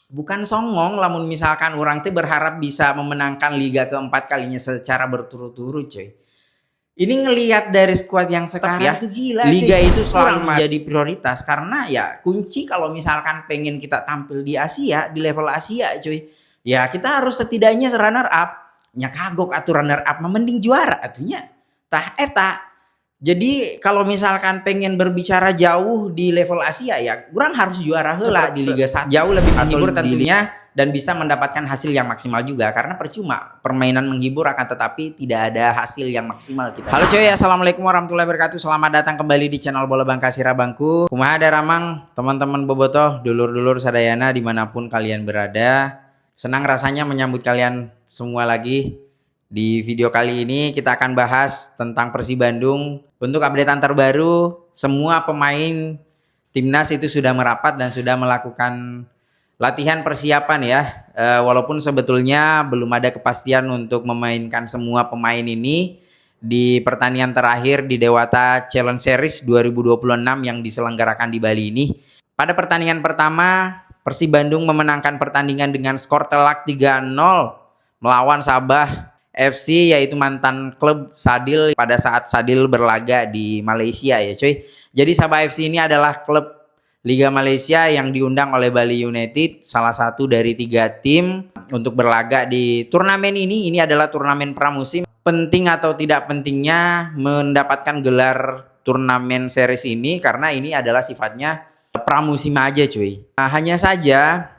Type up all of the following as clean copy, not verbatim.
bukan songong lamun misalkan orang teh berharap bisa memenangkan liga keempat kalinya secara berturut-turut coy. Ini ngelihat dari skuad yang sekarang ya, tuh gila liga cuy. itu selalu Kurang menjadi prioritas karena ya kunci kalau misalkan pengen kita tampil di Asia, di level Asia cuy. Ya kita harus setidaknya runner up. Nya kagok atuh runner up mending juara atunya. Tah eta. Jadi kalau misalkan pengen berbicara jauh di level Asia ya, kurang harus juara heula di Liga 1. Jauh lebih menghibur tentunya dan bisa mendapatkan hasil yang maksimal juga karena percuma permainan menghibur akan tetapi tidak ada hasil yang maksimal kita. Halo coy, assalamualaikum warahmatullahi wabarakatuh. Selamat datang kembali di channel Bola Bangka Sirabangku. Kumaha daramang teman-teman bobotoh, dulur-dulur sadayana dimanapun kalian berada. Senang rasanya menyambut kalian semua lagi. Di video kali ini kita akan bahas tentang Persib Bandung. Untuk updatean terbaru, semua pemain timnas itu sudah merapat dan sudah melakukan latihan persiapan ya. Walaupun sebetulnya belum ada kepastian untuk memainkan semua pemain ini di pertandingan terakhir di Dewata Challenge Series 2026 yang diselenggarakan di Bali ini. Pada pertandingan pertama, Persib Bandung memenangkan pertandingan dengan skor telak 3-0 melawan Sabah FC, yaitu mantan klub Sadil pada saat Sadil berlaga di Malaysia ya cuy. Jadi Sabah FC ini adalah klub Liga Malaysia yang diundang oleh Bali United, salah satu dari 3 tim untuk berlaga di turnamen ini. Ini adalah turnamen pramusim. Penting atau tidak pentingnya mendapatkan gelar turnamen series ini karena ini adalah sifatnya pramusim aja cuy. Nah, hanya saja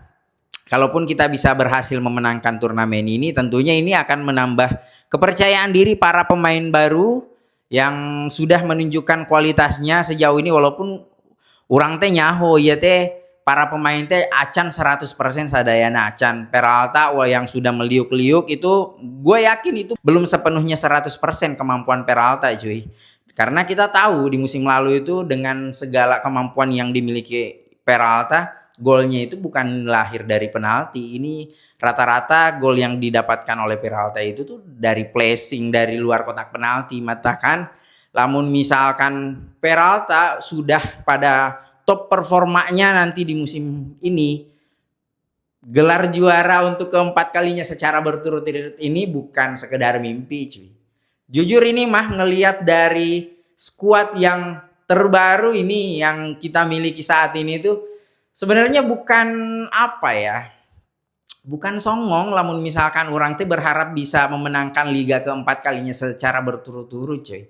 kalaupun kita bisa berhasil memenangkan turnamen ini, tentunya ini akan menambah kepercayaan diri para pemain baru yang sudah menunjukkan kualitasnya sejauh ini. Walaupun orang teh nyaho ya teh para pemain teh acan 100% sadayana acan. Peralta yang sudah meliuk-liuk itu gue yakin itu belum sepenuhnya 100% kemampuan Peralta cuy. Karena kita tahu di musim lalu itu dengan segala kemampuan yang dimiliki Peralta, golnya itu bukan lahir dari penalti. Ini rata-rata gol yang didapatkan oleh Peralta itu tuh dari placing dari luar kotak penalti. Matakan lamun misalkan Peralta sudah pada top performanya nanti di musim ini, gelar juara untuk keempat kalinya secara berturut-turut ini bukan sekedar mimpi cuy. Jujur ini mah ngelihat dari skuad yang terbaru ini yang kita miliki saat ini tuh sebenarnya bukan apa ya, bukan songong lamun misalkan orang teh berharap bisa memenangkan liga keempat kalinya secara berturut-turut cuy.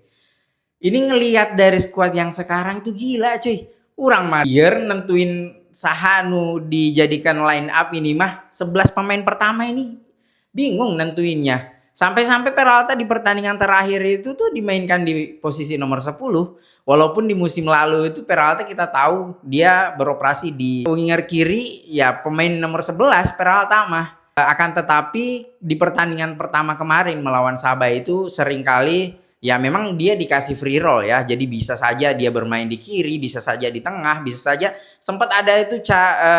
Ini ngelihat dari skuad yang sekarang itu gila cuy. Orang mah nentuin sahanu dijadikan line up ini mah 11 pemain pertama ini bingung nentuinnya. Sampai-sampai Peralta di pertandingan terakhir itu tuh dimainkan di posisi nomor 10. Walaupun di musim lalu itu Peralta kita tahu dia beroperasi di winger kiri ya pemain nomor 11 Peralta mah. Akan tetapi di pertandingan pertama kemarin melawan Sabah itu seringkali ya memang dia dikasih free roll ya. Jadi bisa saja dia bermain di kiri, bisa saja di tengah, bisa saja sempat ada itu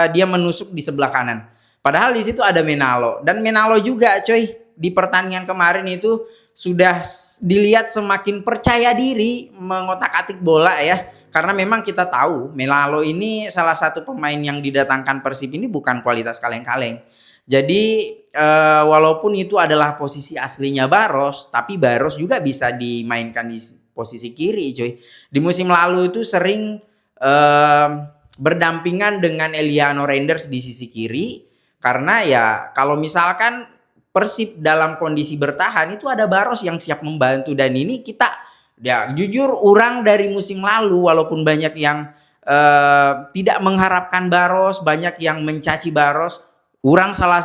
dia menusuk di sebelah kanan. Padahal di situ ada Menalo dan Menalo juga coy di pertandingan kemarin itu sudah dilihat semakin percaya diri mengotak-atik bola ya. Karena memang kita tahu Menalo ini salah satu pemain yang didatangkan Persib ini bukan kualitas kaleng-kaleng. Jadi walaupun itu adalah posisi aslinya Baros, tapi Baros juga bisa dimainkan di posisi kiri cuy. Di musim lalu itu sering berdampingan dengan Eliano Reinders di sisi kiri. Karena ya kalau misalkan Persib dalam kondisi bertahan itu ada Baros yang siap membantu. Dan ini kita ya jujur orang dari musim lalu walaupun banyak yang tidak mengharapkan Baros, banyak yang mencaci Baros, orang salah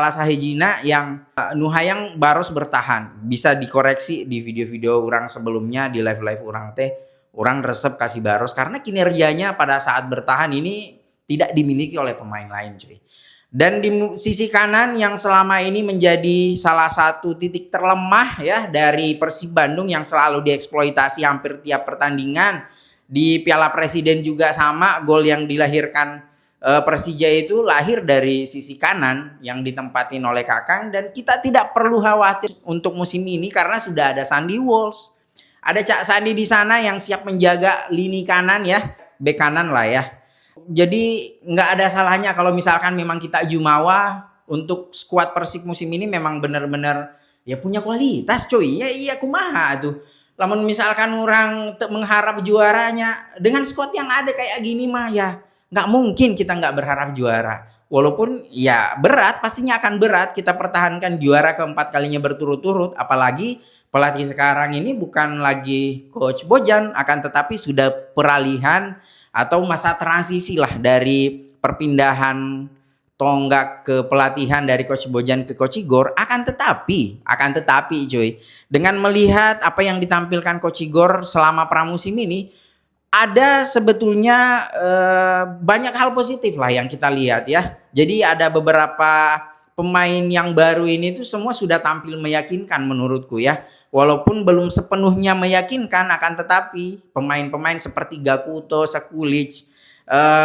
sahijina yang nuhayang Baros bertahan. Bisa dikoreksi di video-video orang sebelumnya di live-live orang teh, orang resep kasih Baros karena kinerjanya pada saat bertahan ini tidak dimiliki oleh pemain lain cuy. Dan di sisi kanan yang selama ini menjadi salah satu titik terlemah ya dari Persib Bandung yang selalu dieksploitasi hampir tiap pertandingan. Di Piala Presiden juga sama, gol yang dilahirkan Persija itu lahir dari sisi kanan yang ditempatin oleh Kakang. Dan kita tidak perlu khawatir untuk musim ini karena sudah ada Sandy Walsh. Ada Cak Sandi di sana yang siap menjaga lini kanan ya, bek kanan lah ya. Jadi nggak ada salahnya kalau misalkan memang kita jumawa untuk skuad Persib musim ini memang benar-benar ya punya kualitas cuy. Ya iya kumaha tuh. Lamun misalkan orang mengharap juaranya dengan skuad yang ada kayak gini mah ya nggak mungkin kita nggak berharap juara. Walaupun ya berat, pastinya akan berat kita pertahankan juara keempat kalinya berturut-turut. Apalagi pelatih sekarang ini bukan lagi Coach Bojan, akan tetapi sudah peralihan atau masa transisi lah dari perpindahan tonggak ke pelatihan dari Coach Bojan ke Coach Igor. Akan tetapi cuy, dengan melihat apa yang ditampilkan Coach Igor selama pramusim ini, ada sebetulnya banyak hal positif lah yang kita lihat ya. Jadi ada beberapa pemain yang baru ini tuh semua sudah tampil meyakinkan menurutku ya. Walaupun belum sepenuhnya meyakinkan, akan tetapi pemain-pemain seperti Gakuto, Sekulic,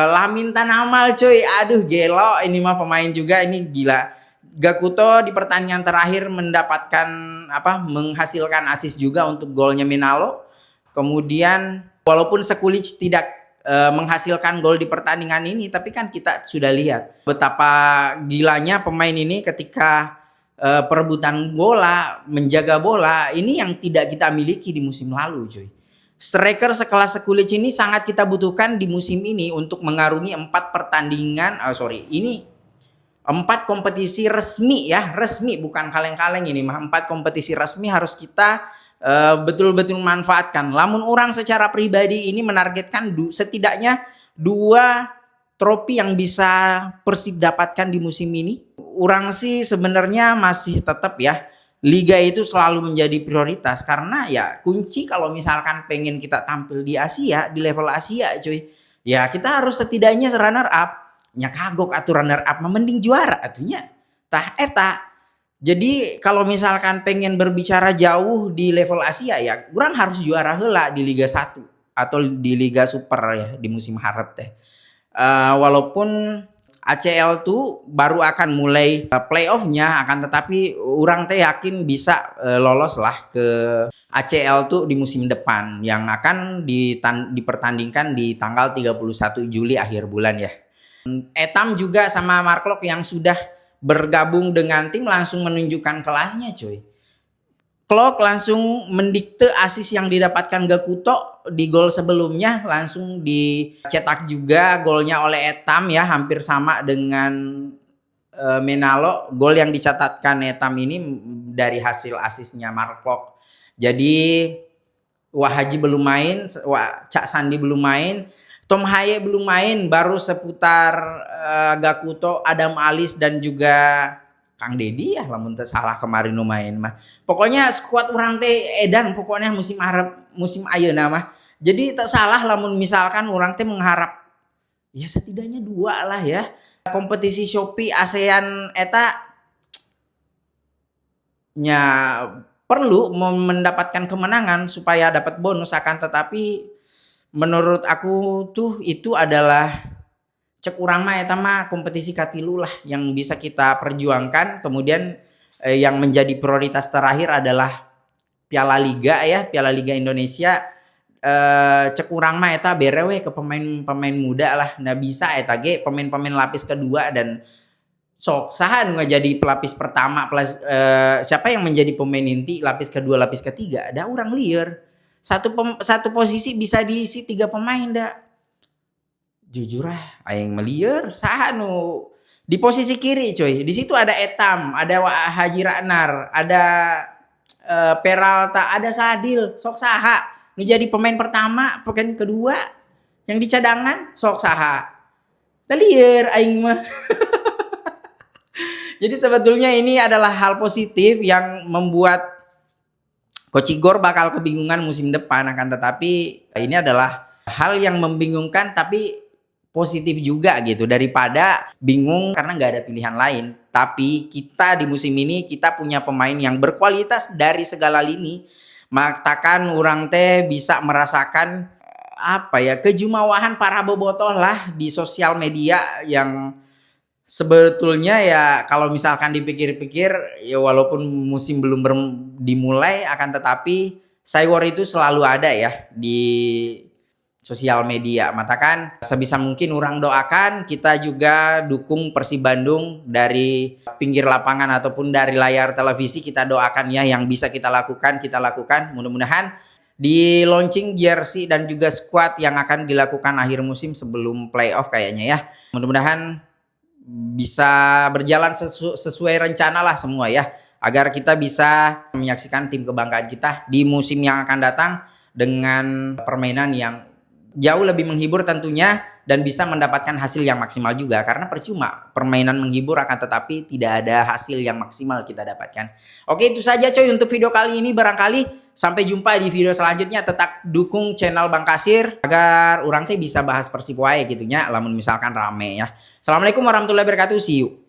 Lamin Tanamal cuy, aduh gelo ini mah pemain juga ini gila. Gakuto di pertandingan terakhir mendapatkan menghasilkan assist juga untuk golnya Minalo. Kemudian walaupun Sekulic tidak menghasilkan gol di pertandingan ini, tapi kan kita sudah lihat betapa gilanya pemain ini ketika perebutan bola, menjaga bola, ini yang tidak kita miliki di musim lalu cuy. Striker sekelas Sekulic ini sangat kita butuhkan di musim ini untuk mengarungi 4 kompetisi resmi ya, resmi bukan kaleng-kaleng ini mah. 4 kompetisi resmi harus kita betul-betul manfaatkan. Lamun orang secara pribadi ini menargetkan setidaknya 2 trofi yang bisa Persib dapatkan di musim ini. Orang sih sebenarnya masih tetap ya, liga itu selalu menjadi prioritas karena ya kunci kalau misalkan pengen kita tampil di Asia, di level Asia cuy, ya kita harus setidaknya runner up. Nya kagok atuh runner up mending juara atunya. Tah eta. Jadi kalau misalkan pengen berbicara jauh di level Asia ya, kurang harus juara heula di Liga 1 atau di Liga Super ya di musim harap teh. Walaupun ACL tuh baru akan mulai playoff-nya, akan tetapi orang teh yakin bisa lolos lah ke ACL tuh di musim depan yang akan dipertandingkan di tanggal 31 Juli akhir bulan ya. Etam juga sama Mark Klok yang sudah bergabung dengan tim langsung menunjukkan kelasnya cuy. Klok langsung mendikte assist yang didapatkan Gakuto di gol sebelumnya, langsung dicetak juga golnya oleh Etam ya, hampir sama dengan Menalo. Gol yang dicatatkan Etam ini dari hasil asisnya Mark Klok. Jadi Wahaji belum main, Cak Sandi belum main, Tom Haye belum main, baru seputar Gakuto, Adam Alis dan juga Kang Dedi ya lamun teu salah kemarin nu main mah. Pokoknya skuad urang teh edan pokoknya musim ayeuna mah. Jadi teu salah lamun misalkan urang teh mengharap ya setidaknya 2 lah ya. Kompetisi Shopee ASEAN eta nya perlu mendapatkan kemenangan supaya dapat bonus, akan tetapi menurut aku tuh itu adalah cek urang mah eta mah kompetisi katilu lah yang bisa kita perjuangkan. Kemudian yang menjadi prioritas terakhir adalah Piala Liga ya, Piala Liga Indonesia. Cek urang mah eta bere we ke pemain-pemain muda lah. Nah bisa eta ge pemain-pemain lapis kedua dan sok saha nu jadi pelapis pertama siapa yang menjadi pemain inti lapis kedua, lapis ketiga? Ada urang lieur. Satu posisi bisa diisi 3 pemain dah. Jujur aing melieur saha nu di posisi kiri coy. Di situ ada Etam, ada Haji Raknar, ada Peralta, ada Sadil. Sok saha nu jadi pemain pertama, pemain kedua yang di cadangan sok saha. Da lieur aing mah. Jadi sebetulnya ini adalah hal positif yang membuat Coach Igor bakal kebingungan musim depan, akan tetapi ini adalah hal yang membingungkan tapi positif juga gitu, daripada bingung karena nggak ada pilihan lain. Tapi kita di musim ini kita punya pemain yang berkualitas dari segala lini. Maktakan orang teh bisa merasakan kejumawahan para bobotoh lah di sosial media yang sebetulnya ya kalau misalkan dipikir-pikir ya walaupun musim belum dimulai, akan tetapi Saywar itu selalu ada ya di sosial media. Matakan sebisa mungkin orang doakan kita juga dukung Persib Bandung dari pinggir lapangan ataupun dari layar televisi, kita doakan ya, yang bisa kita lakukan kita lakukan. Mudah-mudahan di launching jersey dan juga squad yang akan dilakukan akhir musim sebelum playoff kayaknya ya. Mudah-mudahan bisa berjalan sesuai rencana lah semua ya, agar kita bisa menyaksikan tim kebanggaan kita di musim yang akan datang dengan permainan yang jauh lebih menghibur tentunya, dan bisa mendapatkan hasil yang maksimal juga, karena percuma permainan menghibur akan tetapi tidak ada hasil yang maksimal kita dapatkan. Oke, itu saja coy untuk video kali ini. Barangkali sampai jumpa di video selanjutnya. Tetap dukung channel Bang Kasir agar orang teh bisa bahas Persib wae gitunya, lamun misalkan rame ya. Assalamualaikum warahmatullahi wabarakatuh, see you.